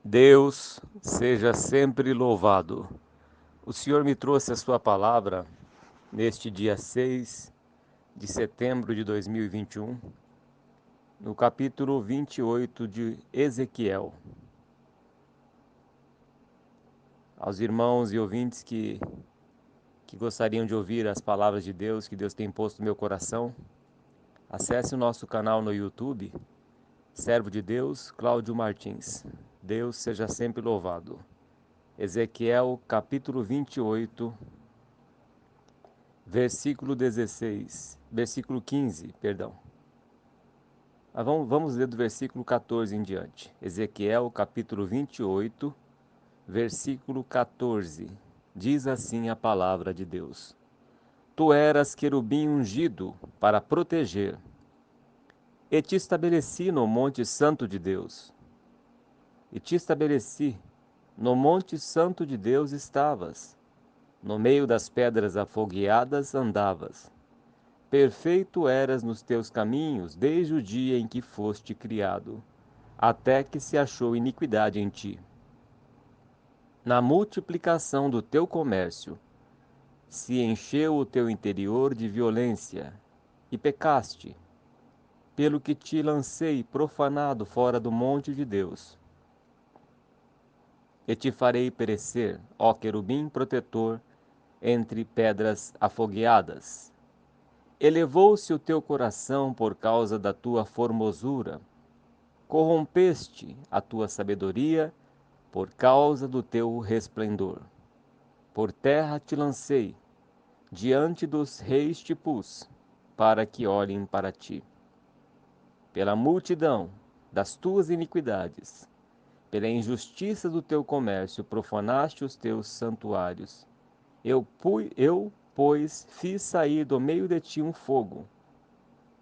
Deus seja sempre louvado. O Senhor me trouxe a sua palavra neste dia 6 de setembro de 2021, no capítulo 28 de Ezequiel. Aos irmãos e ouvintes que gostariam de ouvir as palavras de Deus que Deus tem posto no meu coração, acesse o nosso canal no YouTube, Servo de Deus, Cláudio Martins. Deus seja sempre louvado. Ezequiel capítulo 28, versículo 15, perdão. Vamos ler do versículo 14 em diante. Ezequiel capítulo 28, versículo 14. Diz assim a palavra de Deus: Tu eras querubim ungido para proteger, e te estabeleci no monte santo de Deus. E te estabeleci, no monte santo de Deus estavas, no meio das pedras afogueadas andavas. Perfeito eras nos teus caminhos desde o dia em que foste criado, até que se achou iniquidade em ti. Na multiplicação do teu comércio, se encheu o teu interior de violência, e pecaste, pelo que te lancei profanado fora do monte de Deus. E te farei perecer, ó querubim protetor, entre pedras afogueadas. Elevou-se o teu coração por causa da tua formosura, corrompeste a tua sabedoria por causa do teu resplendor. Por terra te lancei, diante dos reis te pus, para que olhem para ti. Pela multidão das tuas iniquidades, pela injustiça do teu comércio, profanaste os teus santuários. Eu, pois, fiz sair do meio de ti um fogo,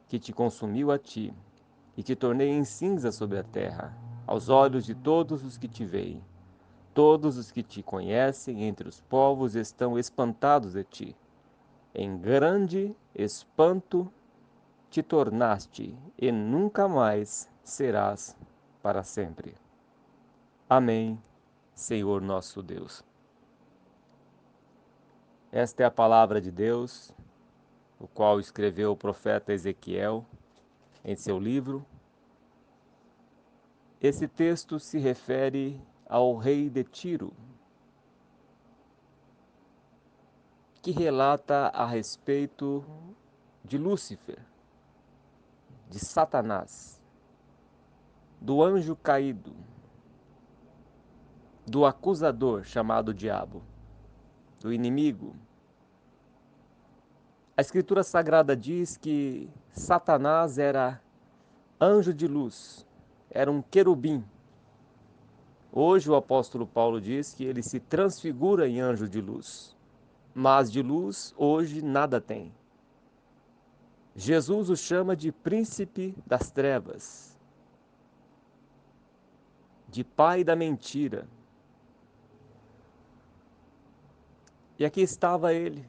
que te consumiu a ti, e te tornei em cinza sobre a terra, aos olhos de todos os que te veem. Todos os que te conhecem entre os povos estão espantados de ti. Em grande espanto te tornaste, e nunca mais serás para sempre. Amém, Senhor nosso Deus. Esta é a palavra de Deus, o qual escreveu o profeta Ezequiel em seu livro. Esse texto se refere ao rei de Tiro, que relata a respeito de Lúcifer, de Satanás, do anjo caído, do acusador chamado Diabo, do inimigo. A Escritura Sagrada diz que Satanás era anjo de luz, era um querubim. Hoje o apóstolo Paulo diz que ele se transfigura em anjo de luz, mas de luz hoje nada tem. Jesus o chama de príncipe das trevas, de pai da mentira. E aqui estava ele,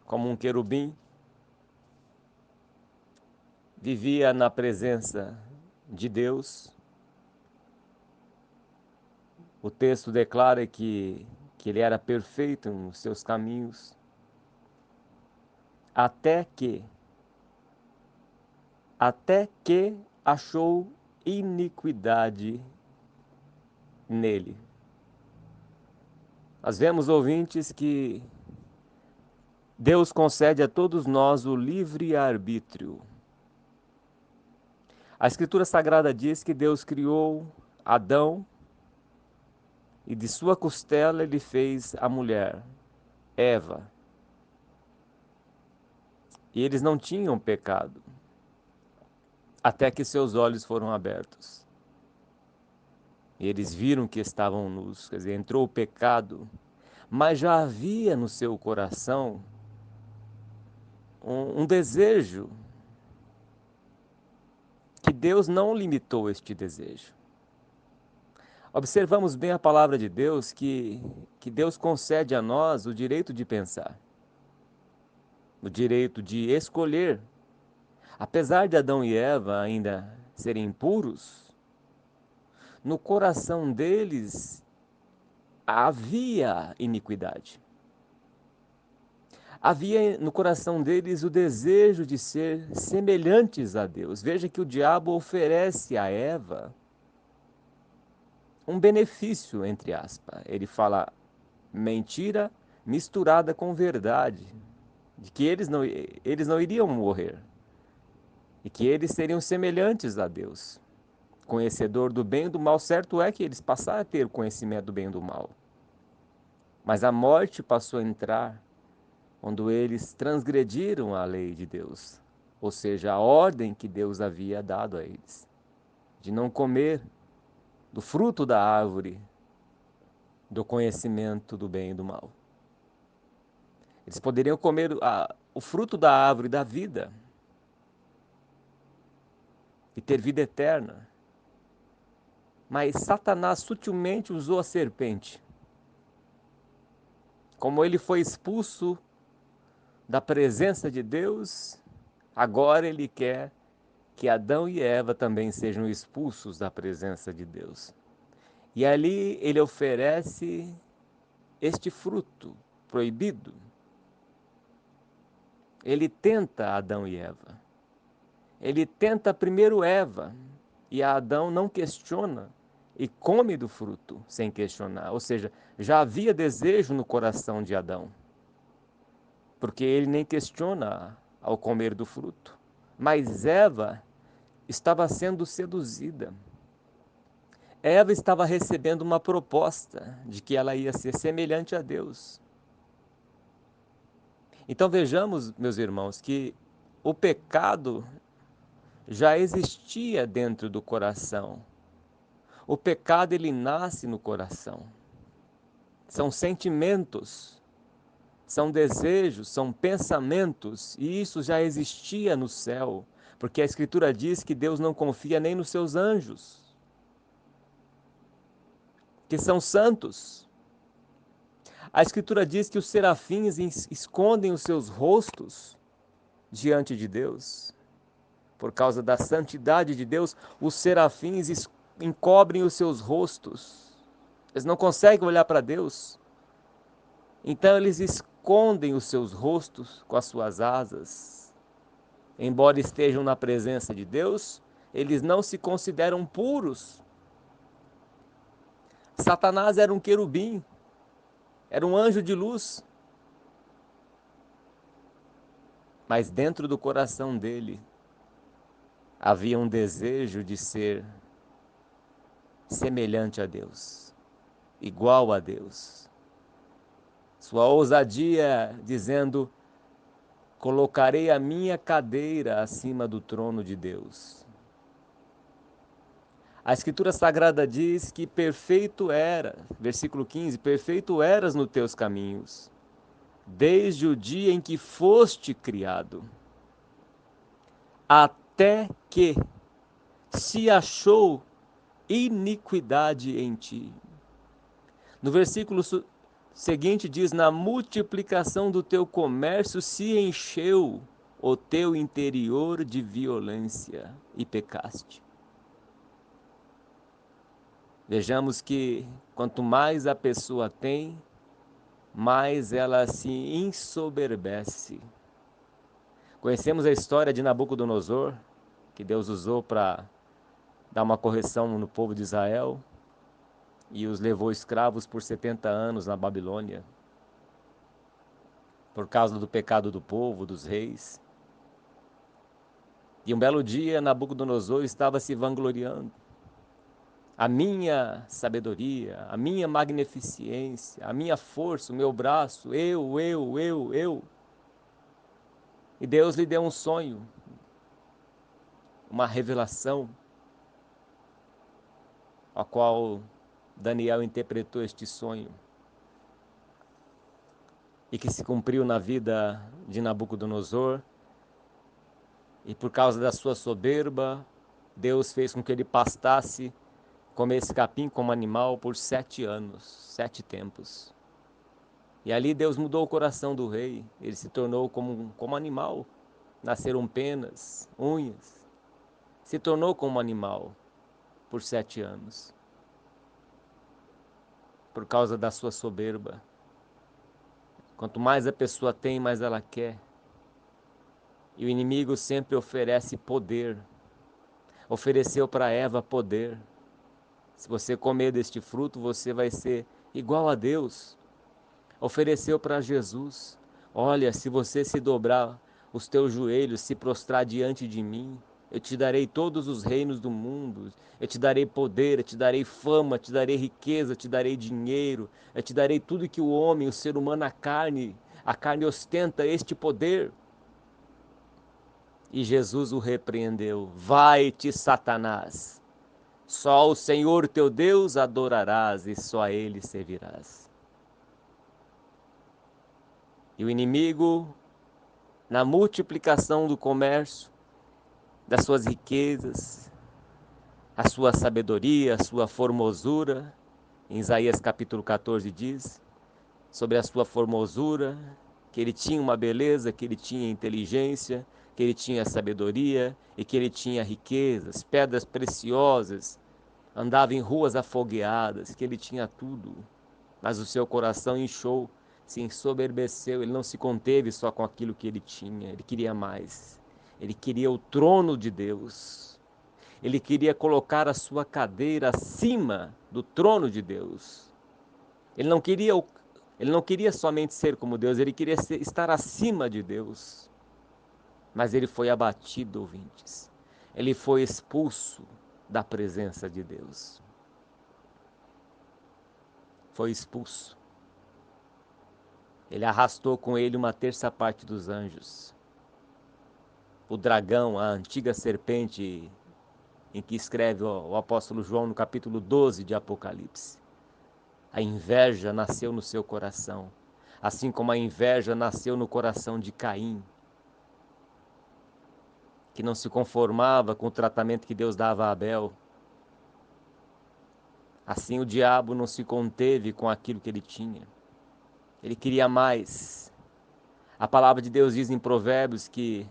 como um querubim, vivia na presença de Deus. O texto declara que ele era perfeito nos seus caminhos, até que achou iniquidade nele. Nós vemos, ouvintes, que Deus concede a todos nós o livre arbítrio. A Escritura Sagrada diz que Deus criou Adão e de sua costela ele fez a mulher, Eva. E eles não tinham pecado, até que seus olhos foram abertos. E eles viram que estavam nus, quer dizer, entrou o pecado, mas já havia no seu coração um desejo que Deus não limitou este desejo. Observamos bem a palavra de Deus que Deus concede a nós o direito de pensar, o direito de escolher. Apesar de Adão e Eva ainda serem impuros, no coração deles havia iniquidade. Havia no coração deles o desejo de ser semelhantes a Deus. Veja que o diabo oferece a Eva um benefício, entre aspas. Ele fala mentira misturada com verdade, de que eles não iriam morrer e que eles seriam semelhantes a Deus, conhecedor do bem e do mal. Certo é que eles passaram a ter o conhecimento do bem e do mal, mas a morte passou a entrar quando eles transgrediram a lei de Deus, ou seja, a ordem que Deus havia dado a eles, de não comer do fruto da árvore do conhecimento do bem e do mal. Eles poderiam comer o fruto da árvore da vida e ter vida eterna. Mas Satanás sutilmente usou a serpente. Como ele foi expulso da presença de Deus, agora ele quer que Adão e Eva também sejam expulsos da presença de Deus. E ali ele oferece este fruto proibido. Ele tenta Adão e Eva. Ele tenta primeiro Eva, e Adão não questiona e come do fruto sem questionar. Ou seja, já havia desejo no coração de Adão, porque ele nem questiona ao comer do fruto. Mas Eva estava sendo seduzida. Eva estava recebendo uma proposta de que ela ia ser semelhante a Deus. Então vejamos, meus irmãos, que o pecado já existia dentro do coração. O pecado, ele nasce no coração. São sentimentos, são desejos, são pensamentos, e isso já existia no céu, porque a Escritura diz que Deus não confia nem nos seus anjos, que são santos. A Escritura diz que os serafins escondem os seus rostos diante de Deus. Por causa da santidade de Deus, os serafins encobrem os seus rostos. Eles não conseguem olhar para Deus. Então eles escondem os seus rostos com as suas asas. Embora estejam na presença de Deus, eles não se consideram puros. Satanás era um querubim, era um anjo de luz. Mas dentro do coração dele havia um desejo de ser semelhante a Deus, igual a Deus. Sua ousadia dizendo: colocarei a minha cadeira acima do trono de Deus. A Escritura Sagrada diz que perfeito era, versículo 15, perfeito eras nos teus caminhos, desde o dia em que foste criado, até que se achou iniquidade em ti. No versículo seguinte diz: na multiplicação do teu comércio se encheu o teu interior de violência e pecaste. Vejamos que quanto mais a pessoa tem, mais ela se ensoberbece. Conhecemos a história de Nabucodonosor, que Deus usou para dar uma correção no povo de Israel e os levou escravos por 70 anos na Babilônia, por causa do pecado do povo, dos reis. E um belo dia, Nabucodonosor estava se vangloriando. A minha sabedoria, a minha magnificência, a minha força, o meu braço, eu. E Deus lhe deu um sonho, uma revelação, a qual Daniel interpretou este sonho, e que se cumpriu na vida de Nabucodonosor. E por causa da sua soberba, Deus fez com que ele pastasse, comesse capim como animal por 7 anos, 7 tempos. E ali Deus mudou o coração do rei. Ele se tornou como animal. Nasceram penas, unhas. Se tornou como animal por 7 anos. por causa da sua soberba. Quanto mais a pessoa tem, mais ela quer. E o inimigo sempre oferece poder. Ofereceu para Eva poder. Se você comer deste fruto, você vai ser igual a Deus. Ofereceu para Jesus: olha, se você se dobrar os teus joelhos, se prostrar diante de mim, eu te darei todos os reinos do mundo, eu te darei poder, eu te darei fama, eu te darei riqueza, eu te darei dinheiro, eu te darei tudo que o homem, o ser humano, a carne ostenta este poder. E Jesus o repreendeu: vai-te, Satanás, só o Senhor teu Deus adorarás e só a Ele servirás. E o inimigo, na multiplicação do comércio, das suas riquezas, a sua sabedoria, a sua formosura, em Isaías capítulo 14 diz, sobre a sua formosura, que ele tinha uma beleza, que ele tinha inteligência, que ele tinha sabedoria e que ele tinha riquezas, pedras preciosas, andava em ruas afogueadas, que ele tinha tudo, mas o seu coração inchou, se ensoberbeceu, ele não se conteve só com aquilo que ele tinha, ele queria mais. Ele queria o trono de Deus. Ele queria colocar a sua cadeira acima do trono de Deus. Ele não queria somente ser como Deus, ele queria estar acima de Deus. Mas ele foi abatido, ouvintes. Ele foi expulso da presença de Deus. Foi expulso. Ele arrastou com ele uma terça parte dos anjos. O dragão, a antiga serpente, em que escreve o apóstolo João no capítulo 12 de Apocalipse. A inveja nasceu no seu coração, assim como a inveja nasceu no coração de Caim, que não se conformava com o tratamento que Deus dava a Abel. Assim o diabo não se conteve com aquilo que ele tinha. Ele queria mais. A palavra de Deus diz em Provérbios que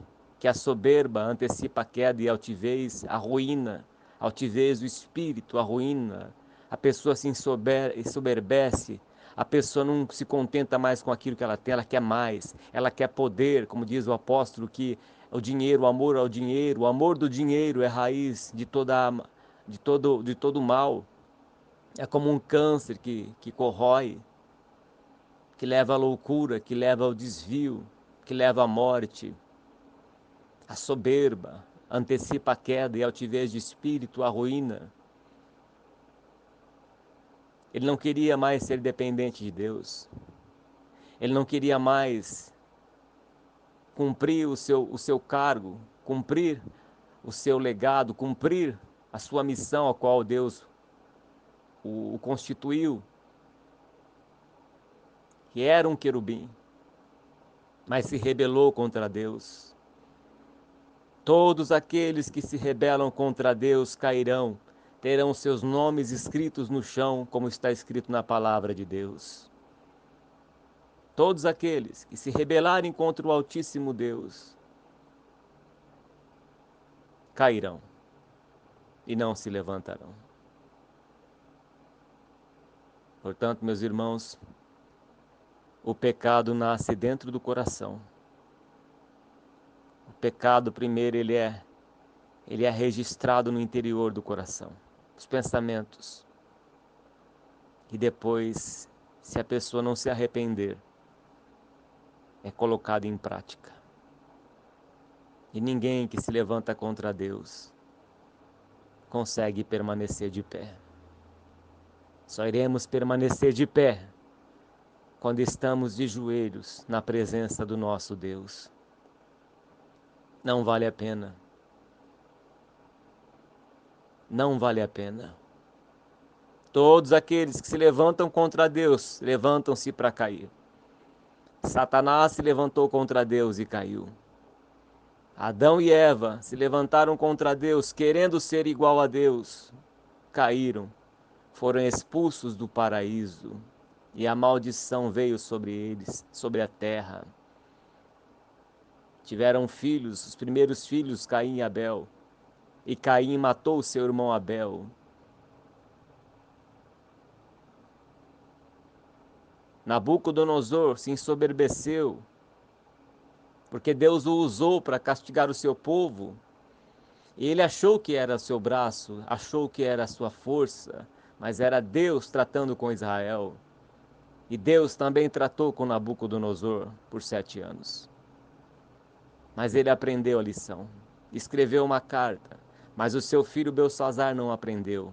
a soberba antecipa a queda e a altivez, a ruína, a altivez do espírito, a ruína. A pessoa se ensoberbece, a pessoa não se contenta mais com aquilo que ela tem, ela quer mais, ela quer poder, como diz o apóstolo, que o dinheiro, o amor ao dinheiro, o amor do dinheiro é raiz de todo mal. É como um câncer que corrói, que leva à loucura, que leva ao desvio, que leva à morte. A soberba antecipa a queda e a altivez de espírito a ruína. Ele não queria mais ser dependente de Deus. Ele não queria mais cumprir o seu cargo, cumprir o seu legado, cumprir a sua missão a qual Deus o constituiu, que era um querubim, mas se rebelou contra Deus. Todos aqueles que se rebelam contra Deus cairão, terão seus nomes escritos no chão, como está escrito na palavra de Deus. Todos aqueles que se rebelarem contra o Altíssimo Deus cairão e não se levantarão. Portanto, meus irmãos, o pecado nasce dentro do coração. O pecado, primeiro, ele é registrado no interior do coração, os pensamentos. E depois, se a pessoa não se arrepender, é colocado em prática. E ninguém que se levanta contra Deus consegue permanecer de pé. Só iremos permanecer de pé quando estamos de joelhos na presença do nosso Deus. Não vale a pena. Não vale a pena. Todos aqueles que se levantam contra Deus, levantam-se para cair. Satanás se levantou contra Deus e caiu. Adão e Eva se levantaram contra Deus, querendo ser igual a Deus, caíram, foram expulsos do paraíso, e a maldição veio sobre eles, sobre a terra. Tiveram filhos, os primeiros filhos, Caim e Abel, e Caim matou seu irmão Abel. Nabucodonosor se ensoberbeceu, porque Deus o usou para castigar o seu povo. E ele achou que era seu braço, achou que era sua força, mas era Deus tratando com Israel. E Deus também tratou com Nabucodonosor por 7 anos. Mas ele aprendeu a lição. Escreveu uma carta, mas o seu filho Belsazzar não aprendeu.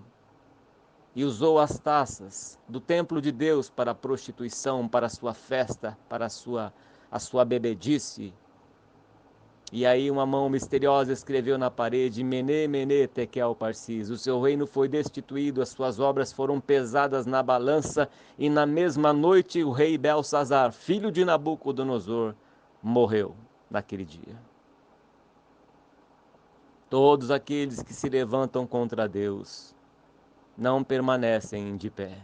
E usou as taças do templo de Deus para a prostituição, para a sua festa, para a sua bebedice. E aí uma mão misteriosa escreveu na parede: Mene, Mene, Tekel, Parsis. O seu reino foi destituído, as suas obras foram pesadas na balança, e na mesma noite o rei Belsazzar, filho de Nabucodonosor, morreu naquele dia. Todos aqueles que se levantam contra Deus não permanecem de pé.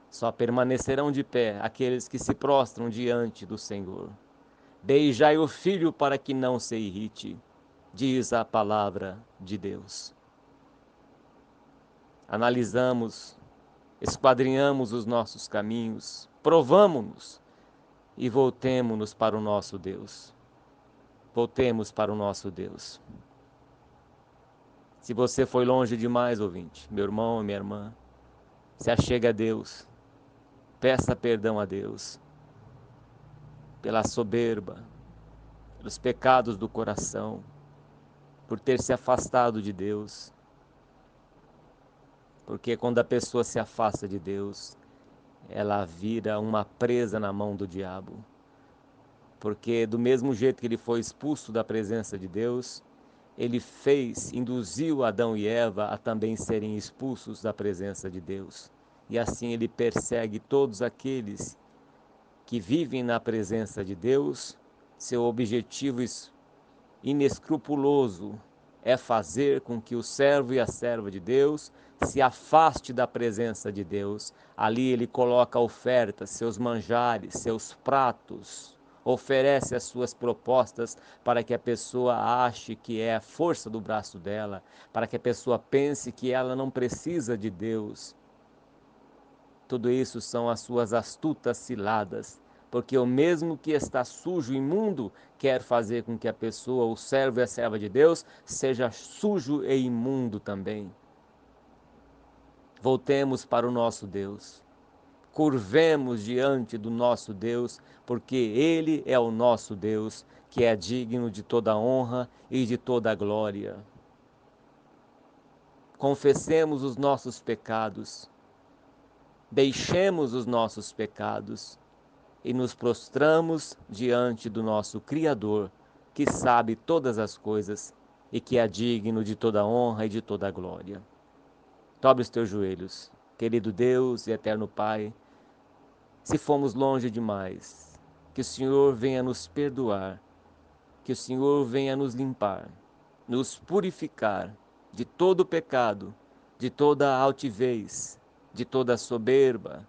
Só permanecerão de pé aqueles que se prostram diante do Senhor. Beijai o filho para que não se irrite, diz a palavra de Deus. Analisamos, esquadrinhamos os nossos caminhos, provamo-nos e voltemo-nos para o nosso Deus. Voltemos para o nosso Deus. Se você foi longe demais, ouvinte, meu irmão e minha irmã, se achegue a Deus, peça perdão a Deus pela soberba, pelos pecados do coração, por ter se afastado de Deus. Porque quando a pessoa se afasta de Deus, ela vira uma presa na mão do diabo. Porque do mesmo jeito que ele foi expulso da presença de Deus, ele induziu Adão e Eva a também serem expulsos da presença de Deus. E assim ele persegue todos aqueles que vivem na presença de Deus. Seu objetivo inescrupuloso é fazer com que o servo e a serva de Deus se afaste da presença de Deus. Ali ele coloca ofertas, seus manjares, seus pratos, oferece as suas propostas para que a pessoa ache que é a força do braço dela, para que a pessoa pense que ela não precisa de Deus. Tudo isso são as suas astutas ciladas, porque o mesmo que está sujo e imundo quer fazer com que a pessoa, o servo e a serva de Deus, seja sujo e imundo também. Voltemos para o nosso Deus. Curvemos diante do nosso Deus, porque Ele é o nosso Deus, que é digno de toda honra e de toda glória. Confessemos os nossos pecados, deixemos os nossos pecados e nos prostramos diante do nosso Criador, que sabe todas as coisas e que é digno de toda honra e de toda glória. Dobre os teus joelhos, querido Deus e eterno Pai. Se fomos longe demais, que o Senhor venha nos perdoar, que o Senhor venha nos limpar, nos purificar de todo pecado, de toda altivez, de toda soberba,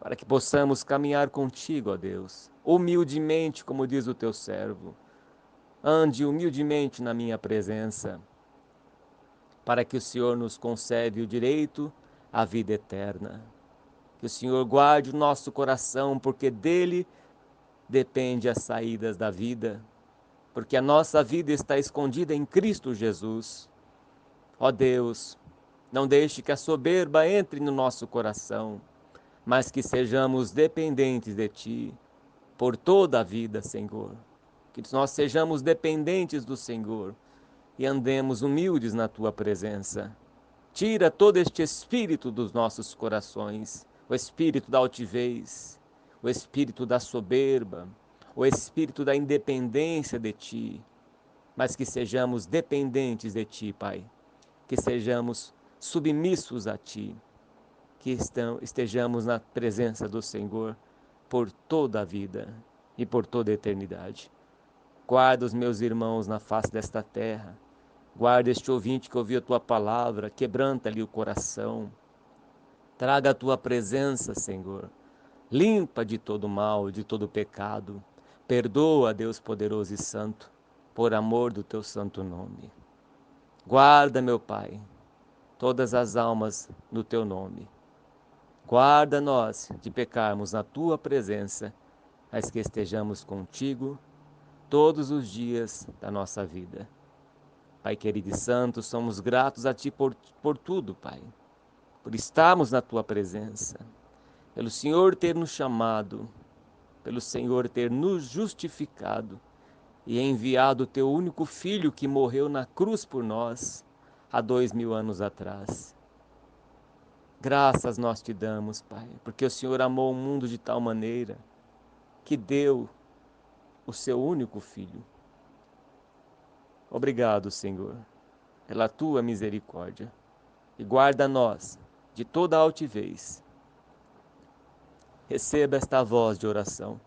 para que possamos caminhar contigo, ó Deus, humildemente, como diz o teu servo. Ande humildemente na minha presença, para que o Senhor nos concede o direito à vida eterna. Que o Senhor guarde o nosso coração, porque dele depende as saídas da vida, porque a nossa vida está escondida em Cristo Jesus. Ó Deus, não deixe que a soberba entre no nosso coração, mas que sejamos dependentes de Ti por toda a vida, Senhor. Que nós sejamos dependentes do Senhor e andemos humildes na Tua presença. Tira todo este espírito dos nossos corações, o espírito da altivez, o espírito da soberba, o espírito da independência de Ti, mas que sejamos dependentes de Ti, Pai, que sejamos submissos a Ti, que estejamos na presença do Senhor por toda a vida e por toda a eternidade. Guarda os meus irmãos na face desta terra, guarda este ouvinte que ouviu a Tua palavra, quebranta-lhe o coração, traga a Tua presença, Senhor, limpa de todo mal, de todo pecado, perdoa, Deus poderoso e santo, por amor do Teu santo nome. Guarda, meu Pai, todas as almas no Teu nome. Guarda-nós de pecarmos na tua presença, mas que estejamos contigo todos os dias da nossa vida. Pai querido e santo, somos gratos a ti por tudo, Pai, por estarmos na tua presença, pelo Senhor ter nos chamado, pelo Senhor ter nos justificado e enviado o teu único Filho que morreu na cruz por nós há 2000 anos atrás. Graças nós te damos, Pai, porque o Senhor amou o mundo de tal maneira que deu o seu único Filho. Obrigado, Senhor, pela tua misericórdia, e guarda-nós de toda altivez. Receba esta voz de oração.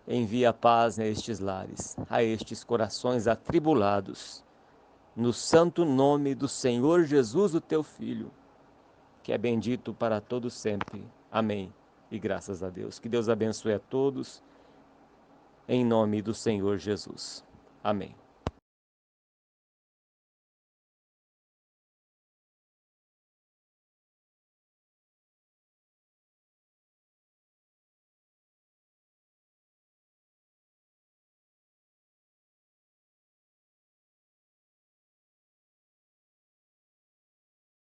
Envia paz a estes lares, a estes corações atribulados, no santo nome do Senhor Jesus, o teu Filho, que é bendito para todos sempre. Amém. E graças a Deus. Que Deus abençoe a todos, em nome do Senhor Jesus. Amém.